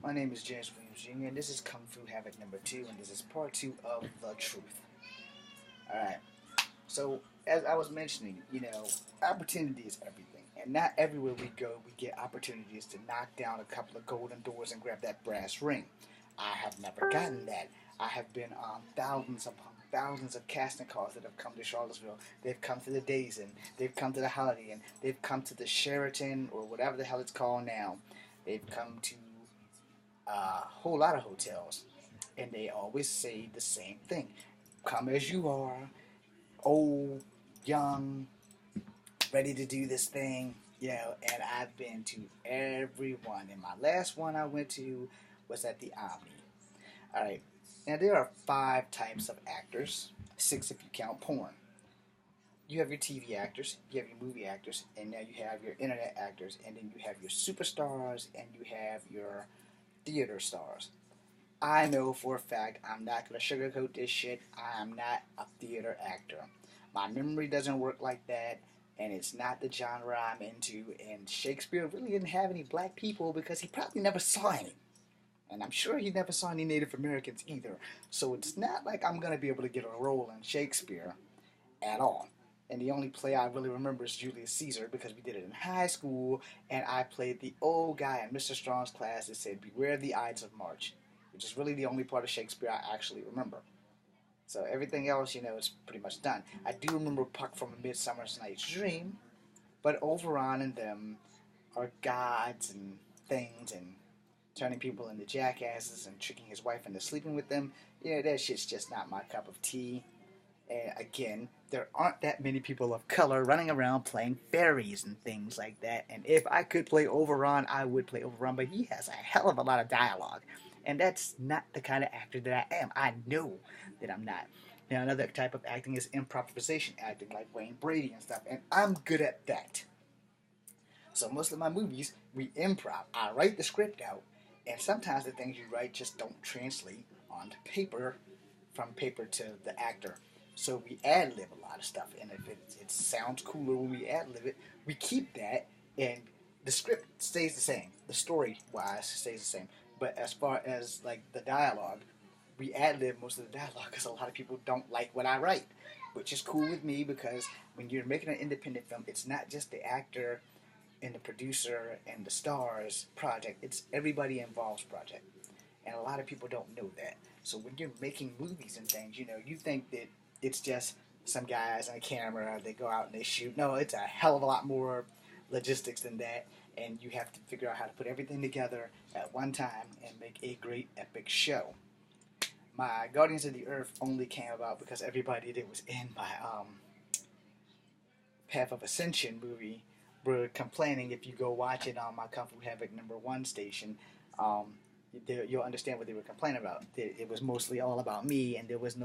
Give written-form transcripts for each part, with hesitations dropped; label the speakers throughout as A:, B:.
A: My name is James Williams Jr., and this is Kung Fu Havoc number 2, and this is part 2 of The Truth. Alright, so as I was mentioning, opportunity is everything, and not everywhere we go we get opportunities to knock down a couple of golden doors and grab that brass ring. I have never gotten that. I have been on thousands of casting calls that have come to Charlottesville. They've come to the Days Inn, they've come to the Holiday Inn, they've come to the Sheraton, or whatever the hell it's called now. They've come to a whole lot of hotels, and they always say the same thing: come as you are, old, young, ready to do this thing. And I've been to every one. And my last one I went to was at the Omni. All right. Now there are 5 types of actors, 6 if you count porn. You have your TV actors, you have your movie actors, and now you have your internet actors, and then you have your superstars, and you have your theater stars. I know for a fact I'm not going to sugarcoat this shit. I'm not a theater actor. My memory doesn't work like that, and it's not the genre I'm into. And Shakespeare really didn't have any black people because he probably never saw any. And I'm sure he never saw any Native Americans either. So it's not like I'm going to be able to get a role in Shakespeare at all. And the only play I really remember is Julius Caesar because we did it in high school, and I played the old guy in Mr. Strong's class that said, "Beware the Ides of March," which is really the only part of Shakespeare I actually remember. So everything else, is pretty much done. I do remember Puck from A Midsummer's Night's Dream, but Oberon and them are gods and things and turning people into jackasses and tricking his wife into sleeping with them. That shit's just not my cup of tea. And again, there aren't that many people of color running around playing fairies and things like that. And if I could play Oberon, I would play Oberon, but he has a hell of a lot of dialogue. And that's not the kind of actor that I am. I know that I'm not. Now, another type of acting is improvisation acting, like Wayne Brady and stuff, and I'm good at that. So most of my movies, we improv. I write the script out, and sometimes the things you write just don't translate onto paper, from paper to the actor. So we ad lib a lot of stuff, and if it sounds cooler when we ad lib it, we keep that, and the script stays the same. The story wise stays the same. But as far as like the dialogue, we ad lib most of the dialogue because a lot of people don't like what I write, which is cool with me because when you're making an independent film, it's not just the actor and the producer and the stars project, it's everybody involved project. And a lot of people don't know that. So when you're making movies and things, you think that it's just some guys on a camera, they go out and they shoot. No, it's a hell of a lot more logistics than that. And you have to figure out how to put everything together at one time and make a great epic show. My Guardians of the Earth only came about because everybody that was in my Path of Ascension movie were complaining. If you go watch it on my Kung Fu Havoc #1 station, you'll understand what they were complaining about. It was mostly all about me, and there was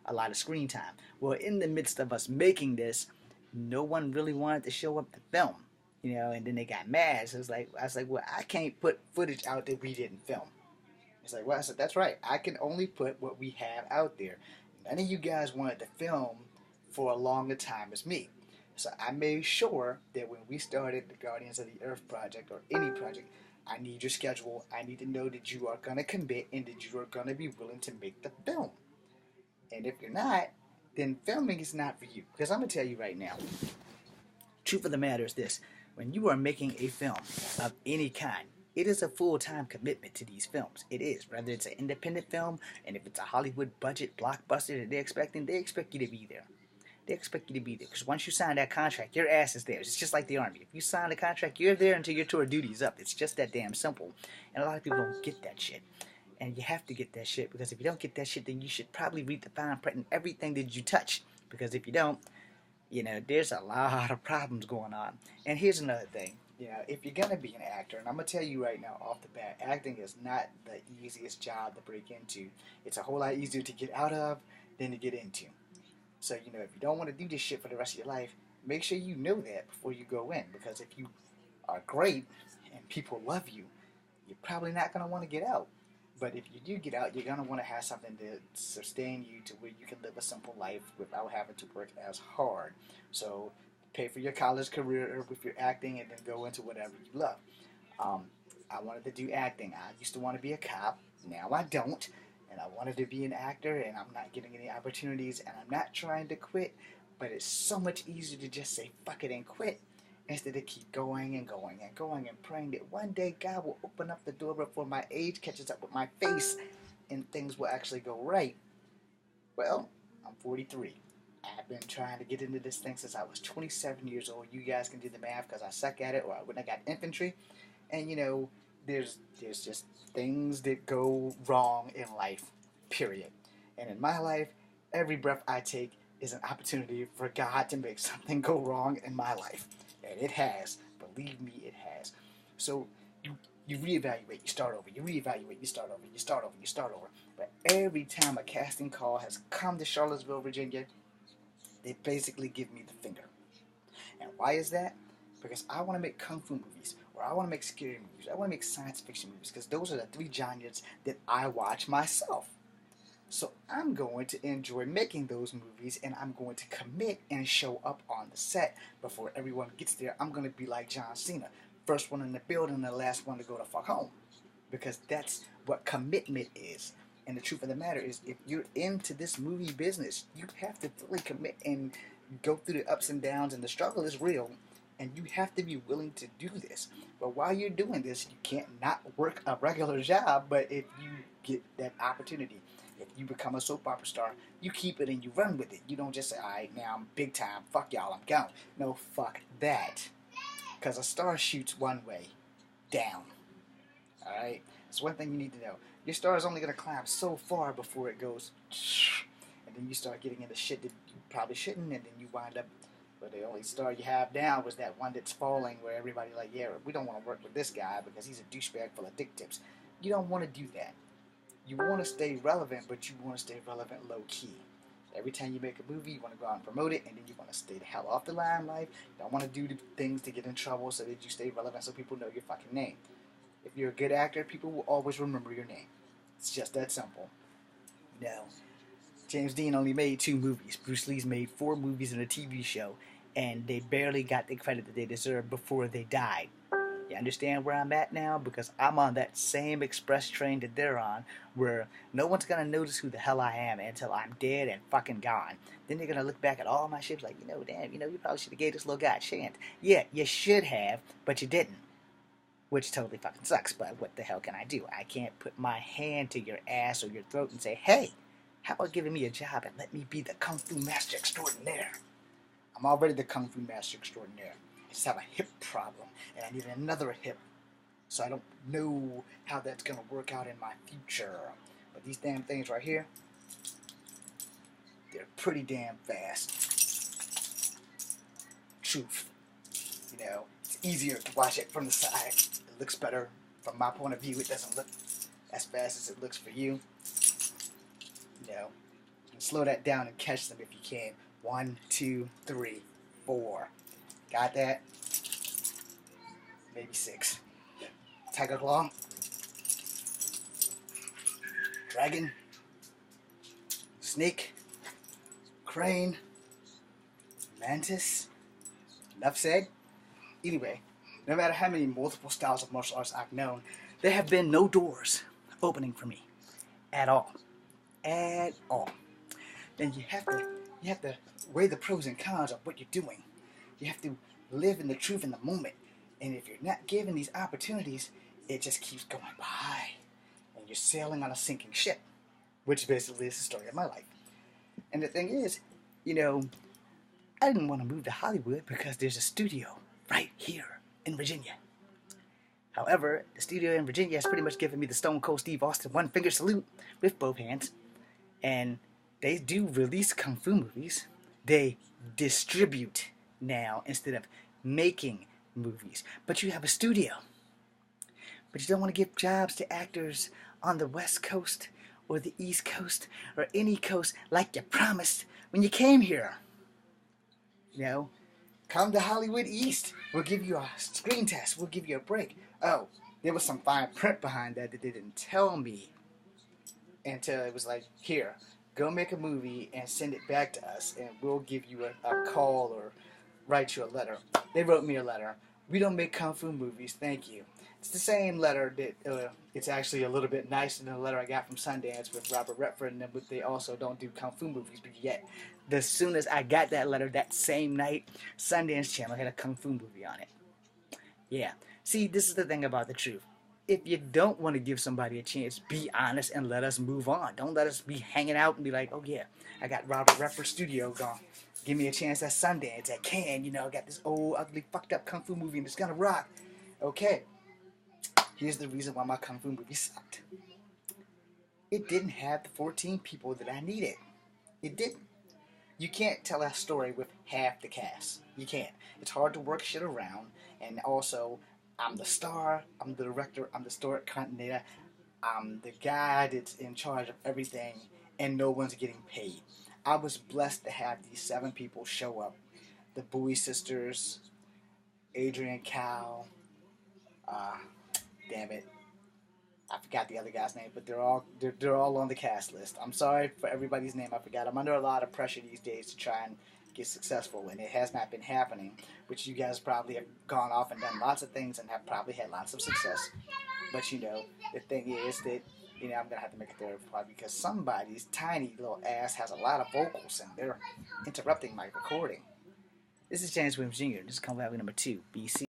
A: a lot of screen time. Well, in the midst of us making this, no one really wanted to show up to film, and then they got mad. So I was like, well, I can't put footage out that we didn't film. It's like, well, I said, that's right. I can only put what we have out there. None of you guys wanted to film for a longer time as me. So I made sure that when we started the Guardians of the Earth project or any project, I need your schedule. I need to know that you are going to commit and that you are going to be willing to make the film. And if you're not, then filming is not for you. Because I'm going to tell you right now, truth of the matter is this: when you are making a film of any kind, it is a full-time commitment to these films. It is. Whether it's an independent film, and if it's a Hollywood budget blockbuster that they're expecting, they expect you to be there. They expect you to be there. Because once you sign that contract, your ass is there. It's just like the Army. If you sign the contract, you're there until your tour of duty is up. It's just that damn simple. And a lot of people don't get that shit. And you have to get that shit, because if you don't get that shit, then you should probably read the fine print in everything that you touch. Because if you don't, there's a lot of problems going on. And here's another thing. If you're going to be an actor, and I'm going to tell you right now off the bat, acting is not the easiest job to break into. It's a whole lot easier to get out of than to get into. So, if you don't want to do this shit for the rest of your life, make sure you know that before you go in. Because if you are great and people love you, you're probably not going to want to get out. But if you do get out, you're going to want to have something to sustain you to where you can live a simple life without having to work as hard. So pay for your college career with your acting and then go into whatever you love. Um, I wanted to do acting. I used to want to be a cop. Now I don't. And I wanted to be an actor, and I'm not getting any opportunities, and I'm not trying to quit. But it's so much easier to just say fuck it and quit instead of keep going and going and going and praying that one day God will open up the door before my age catches up with my face and things will actually go right. Well, I'm 43. I've been trying to get into this thing since I was 27 years old. You guys can do the math because I suck at it, or I wouldn't have got infantry. And there's just things that go wrong in life, period. And in my life, every breath I take is an opportunity for God to make something go wrong in my life. And it has. Believe me, it has. So you reevaluate, you start over, you reevaluate, you start over, you start over, you start over. But every time a casting call has come to Charlottesville, Virginia, they basically give me the finger. And why is that? Because I want to make kung fu movies, or I want to make scary movies, I want to make science fiction movies, because those are the three genres that I watch myself. So I'm going to enjoy making those movies, and I'm going to commit and show up on the set before everyone gets there. I'm going to be like John Cena, first one in the building and the last one to go the fuck home, because that's what commitment is. And the truth of the matter is, if you're into this movie business, you have to fully commit and go through the ups and downs, and the struggle is real, and you have to be willing to do this. But while you're doing this, you can't not work a regular job, but if you get that opportunity, if you become a soap opera star, you keep it and you run with it. You don't just say, alright, now I'm big time, fuck y'all, I'm gone. No, fuck that. Because a star shoots one way, down. Alright? It's one thing you need to know. Your star is only going to climb so far before it goes, and then you start getting into shit that you probably shouldn't, and then you wind up, but the only star you have now was that one that's falling, where everybody's like, yeah, we don't want to work with this guy because he's a douchebag full of dick tips. You don't want to do that. You want to stay relevant, but you want to stay relevant low-key. Every time you make a movie, you want to go out and promote it, and then you want to stay the hell off the limelight. You don't want to do the things to get in trouble so that you stay relevant so people know your fucking name. If you're a good actor, people will always remember your name. It's just that simple. No. James Dean only made 2 movies. Bruce Lee's made 4 movies and a TV show, and they barely got the credit that they deserved before they died. You understand where I'm at now? Because I'm on that same express train that they're on, where no one's gonna notice who the hell I am until I'm dead and fucking gone. Then they're gonna look back at all my ships like, damn, you probably should have gave this little guy a chance. Yeah, you should have, but you didn't. Which totally fucking sucks, but what the hell can I do? I can't put my hand to your ass or your throat and say, hey, how about giving me a job and let me be the Kung Fu Master Extraordinaire? I'm already the Kung Fu Master Extraordinaire. I just have a hip problem, and I need another hip. So I don't know how that's going to work out in my future. But these damn things right here, they're pretty damn fast. Truth. It's easier to watch it from the side. It looks better from my point of view. It doesn't look as fast as it looks for you. You can slow that down and catch them if you can. 1, 2, 3, 4. Got that? Maybe 6. Tiger Claw. Dragon. Snake. Crane. Mantis. Enough said. Anyway, no matter how many multiple styles of martial arts I've known, there have been no doors opening for me. At all. At all. Then you have to weigh the pros and cons of what you're doing. You have to live in the truth in the moment. And if you're not given these opportunities, it just keeps going by. And you're sailing on a sinking ship. Which basically is the story of my life. And the thing is, I didn't want to move to Hollywood because there's a studio right here in Virginia. However, the studio in Virginia has pretty much given me the Stone Cold Steve Austin one-finger salute with both hands. And they do release Kung Fu movies. They distribute now instead of making movies. But you have a studio. But you don't want to give jobs to actors on the West Coast or the East Coast or any coast like you promised when you came here. Come to Hollywood East. We'll give you a screen test. We'll give you a break. Oh, there was some fine print behind that they didn't tell me until it was like, here, go make a movie and send it back to us, and we'll give you a call or write you a letter. They wrote me a letter. We don't make kung fu movies, thank you. It's the same letter that it's actually a little bit nicer than the letter I got from Sundance with Robert Redford, and but they also don't do kung fu movies. But yet, as soon as I got that letter that same night, Sundance Channel had a kung fu movie on it. Yeah. See, this is the thing about the truth. If you don't want to give somebody a chance, be honest and let us move on. Don't let us be hanging out and be like, oh yeah, I got Robert Redford Studio going. Give me a chance at Sundance, at Cannes, I got this old, ugly, fucked up kung fu movie and it's gonna rock. Okay, here's the reason why my kung fu movie sucked. It didn't have the 14 people that I needed. It didn't. You can't tell a story with half the cast. You can't. It's hard to work shit around. And also, I'm the star, I'm the director, I'm the story coordinator, I'm the guy that's in charge of everything, and no one's getting paid. I was blessed to have these 7 people show up. The Bowie sisters, Adrian Cow, uh, damn it, I forgot the other guy's name, but they're all on the cast list. I'm sorry for everybody's name I forgot. I'm under a lot of pressure these days to try and get successful, and it has not been happening. Which you guys probably have gone off and done lots of things and have probably had lots of success. But the thing is that I'm gonna have to make a third part because somebody's tiny little ass has a lot of vocals and they're interrupting my recording. This is James Williams Jr. This is Come Valley number 2, BC.